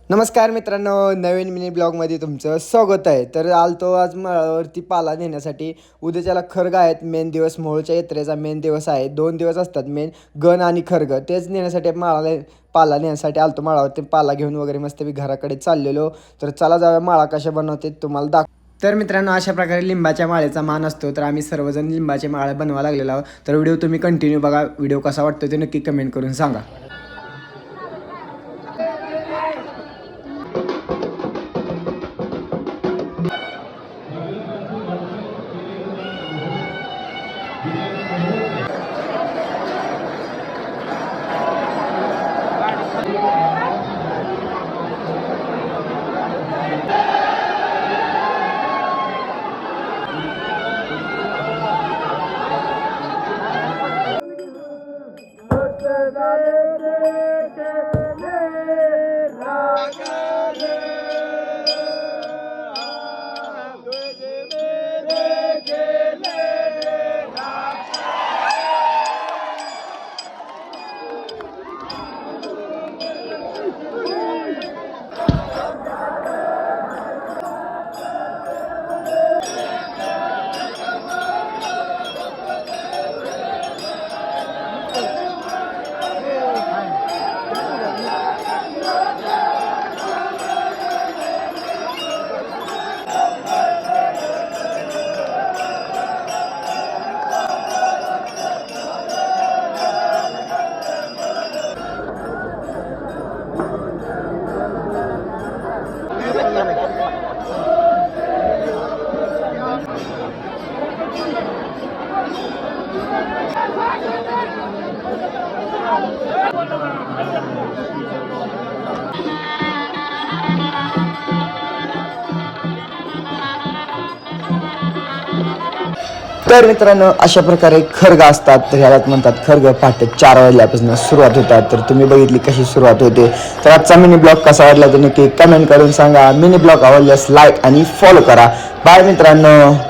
नमस्कार मित्रांनो, नवीन मिनी ब्लॉगमध्ये तुमचं स्वागत आहे. तर आलतो आज माळावरती पाला नेण्यासाठी. उद्याच्याला खर्ग आहेत. मेन दिवस मोहोळच्या यात्रेचा मेन दिवस आहे. 2 दिवस असतात मेन, गण आणि खर्ग. तेच नेण्यासाठी पाला नेण्यासाठी आलतो माळावरती. पाला घेऊन वगैरे मस्त मी घराकडे चाललेलो. तर चला जाऊया, माळा कशा बनवते तुम्हाला तर मित्रांनो, अशा प्रकारे लिंबाच्या माळेचा मान असतो. तर आम्ही सर्वजण लिंबाचे माळे बनवा लागलेलो आहोत. तर व्हिडिओ तुम्ही कंटिन्यू बघा. व्हिडिओ कसा वाटतो ते नक्की कमेंट करून सांगा. तर मित्रांनो, अशा प्रकारे खर्ग असतात. तर ह्यालाच म्हणतात खर्ग. पहाटे 4 वाजल्यापासून सुरुवात होतात. तर तुम्ही बघितली कशी सुरुवात होते. तर आजचा मिनी ब्लॉग कसा वाटला तर नक्की कमेंट करून सांगा. मिनी ब्लॉग आवडल्यास लाईक आणि फॉलो करा. बाय मित्रांनो.